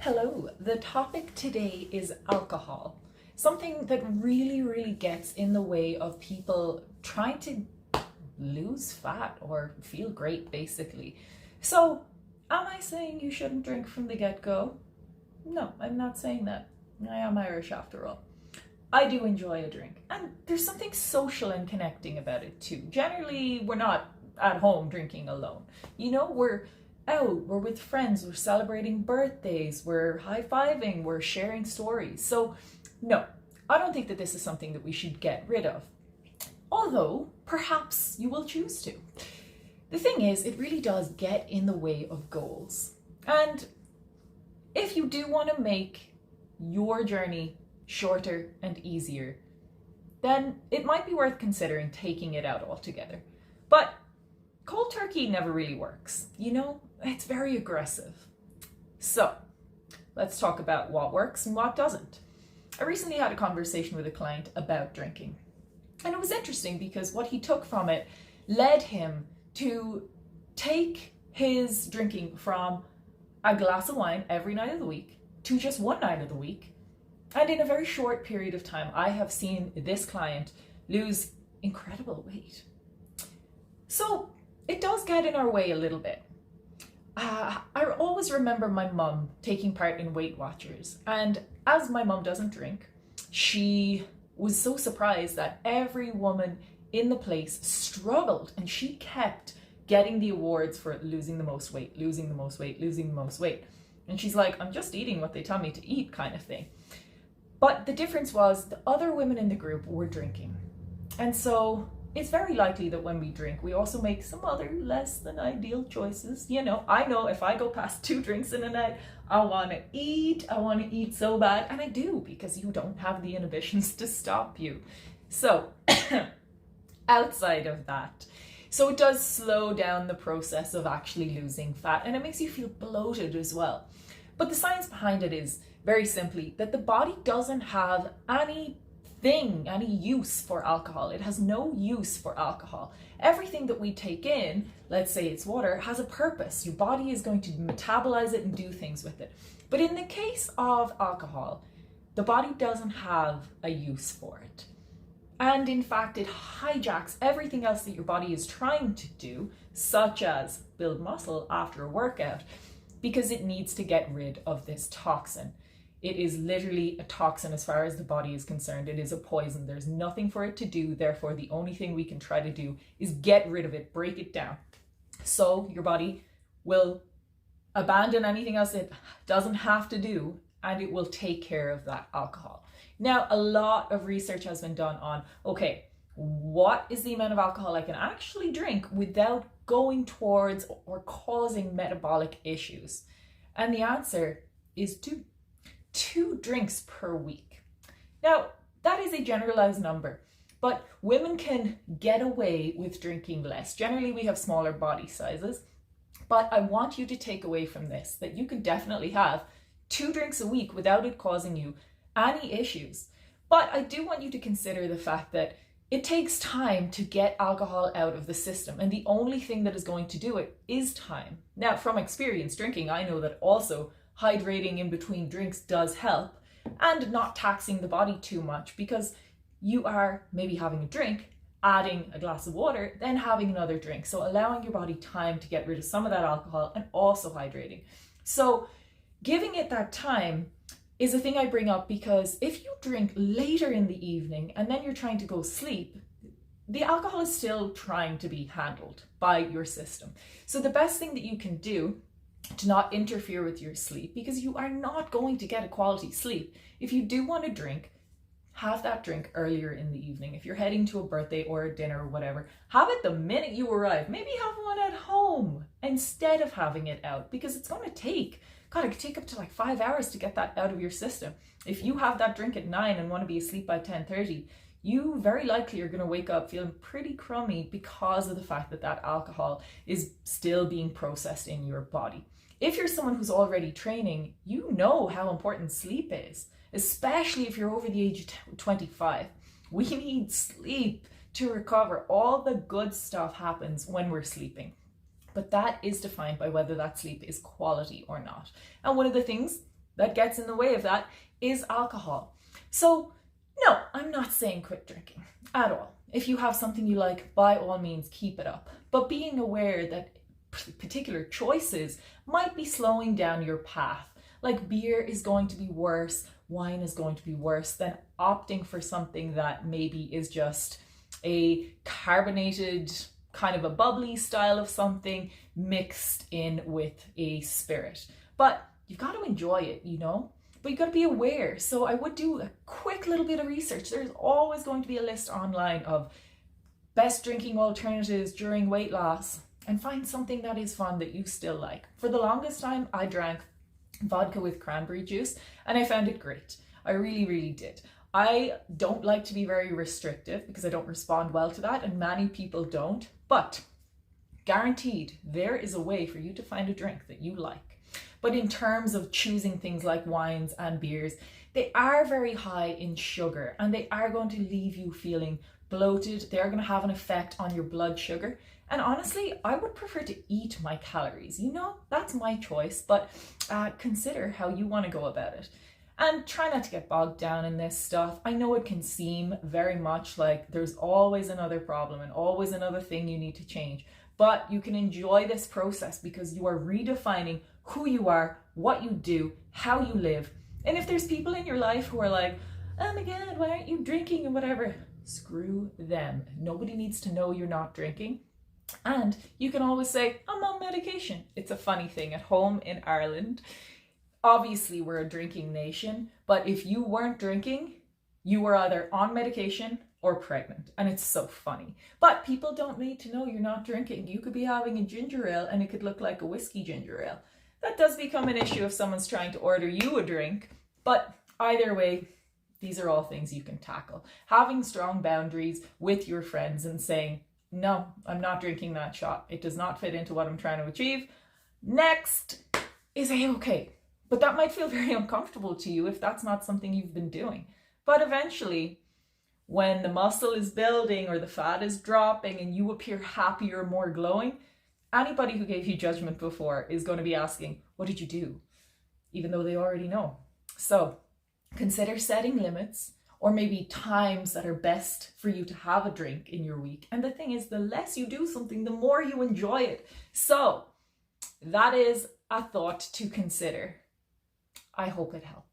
Hello, the topic today is alcohol, something that really gets in the way of people trying to lose fat or feel great, basically. So, am I saying you shouldn't drink from the get-go? No, I'm not saying that. I am Irish after all. I do enjoy a drink, and there's something social and connecting about it too. Generally, we're not at home drinking alone. We're out, we're with friends, we're celebrating birthdays, we're high-fiving, we're sharing stories. So, no, I don't think that this is something that we should get rid of. Although, perhaps you will choose to. The thing is, it really does get in the way of goals. And if you do want to make your journey shorter and easier, then it might be worth considering taking it out altogether. But cold turkey never really works. It's very aggressive. So let's talk about what works and what doesn't. I recently had a conversation with a client about drinking. And it was interesting because what he took from it led him to take his drinking from a glass of wine every night of the week to just one night of the week. And in a very short period of time, I have seen this client lose incredible weight. So it does get in our way a little bit. I always remember my mum taking part in Weight Watchers. And as my mum doesn't drink, she was so surprised that every woman in the place struggled, and she kept getting the awards for losing the most weight, losing the most weight, losing the most weight. And she's like, I'm just eating what they tell me to eat, kind of thing. But the difference was the other women in the group were drinking. And so it's very likely that when we drink, we also make some other less than ideal choices. I know if I go past 2 drinks in a night, I want to eat so bad. And I do, because you don't have the inhibitions to stop you. So outside of that, so it does slow down the process of actually losing fat, and it makes you feel bloated as well. But the science behind it is very simply that the body doesn't have any use for alcohol. It has no use for alcohol. Everything that we take in, let's say it's water, has a purpose. Your body is going to metabolize it and do things with it. But in the case of alcohol, the body doesn't have a use for it. And in fact, it hijacks everything else that your body is trying to do, such as build muscle after a workout, because it needs to get rid of this toxin. It is literally a toxin as far as the body is concerned. It is a poison. There's nothing for it to do. Therefore, the only thing we can try to do is get rid of it, break it down. So your body will abandon anything else it doesn't have to do, and it will take care of that alcohol. Now, a lot of research has been done on, okay, what is the amount of alcohol I can actually drink without going towards or causing metabolic issues? And the answer is 2 drinks per week. Now, that is a generalized number, but women can get away with drinking less. Generally, we have smaller body sizes, but I want you to take away from this that you can definitely have 2 drinks a week without it causing you any issues. But I do want you to consider the fact that it takes time to get alcohol out of the system, and the only thing that is going to do it is time. Now, from experience drinking, I know that also hydrating in between drinks does help, and not taxing the body too much, because you are maybe having a drink, adding a glass of water, then having another drink. So allowing your body time to get rid of some of that alcohol and also hydrating. So giving it that time is a thing I bring up because if you drink later in the evening and then you're trying to go sleep, the alcohol is still trying to be handled by your system. So the best thing that you can do to not interfere with your sleep, because you are not going to get a quality sleep, if you do want to drink, have that drink earlier in the evening. If you're heading to a birthday or a dinner or whatever, have it the minute you arrive. Maybe have one at home instead of having it out, because it's going to take it could take up to like 5 hours to get that out of your system. If you have that drink at 9 and want to be asleep by 10:30, you very likely are going to wake up feeling pretty crummy because of the fact that that alcohol is still being processed in your body. If you're someone who's already training, you know how important sleep is, especially if you're over the age of 25. We need sleep to recover. All the good stuff happens when we're sleeping. But that is defined by whether that sleep is quality or not. And one of the things that gets in the way of that is alcohol. So no, I'm not saying quit drinking at all. If you have something you like, by all means, keep it up. But being aware that particular choices might be slowing down your path. Like beer is going to be worse, wine is going to be worse than opting for something that maybe is just a carbonated, kind of a bubbly style of something mixed in with a spirit. But you've got to enjoy it, you know? But you've got to be aware. So I would do a quick little bit of research. There's always going to be a list online of best drinking alternatives during weight loss, and find something that is fun that you still like. For the longest time, I drank vodka with cranberry juice and I found it great. I really, really did. I don't like to be very restrictive because I don't respond well to that, and many people don't, but guaranteed there is a way for you to find a drink that you like. But in terms of choosing things like wines and beers, they are very high in sugar and they are going to leave you feeling bloated. They are going to have an effect on your blood sugar. And honestly, I would prefer to eat my calories. You know, that's my choice, but consider how you want to go about it. And try not to get bogged down in this stuff. I know it can seem very much like there's always another problem and always another thing you need to change, but you can enjoy this process because you are redefining who you are, what you do, how you live. And if there's people in your life who are like, oh my God, why aren't you drinking and whatever, screw them. Nobody needs to know you're not drinking. And you can always say, I'm on medication. It's a funny thing. At home in Ireland, obviously we're a drinking nation, but if you weren't drinking, you were either on medication or pregnant. And it's so funny. But people don't need to know you're not drinking. You could be having a ginger ale and it could look like a whiskey ginger ale. That does become an issue if someone's trying to order you a drink. But either way, these are all things you can tackle. Having strong boundaries with your friends and saying, no, I'm not drinking that shot. It does not fit into what I'm trying to achieve. Next is A-okay. But that might feel very uncomfortable to you if that's not something you've been doing. But eventually, when the muscle is building or the fat is dropping and you appear happier, more glowing, anybody who gave you judgment before is going to be asking, what did you do? Even though they already know. So consider setting limits, or maybe times that are best for you to have a drink in your week. And the thing is, the less you do something, the more you enjoy it. So that is a thought to consider. I hope it helps.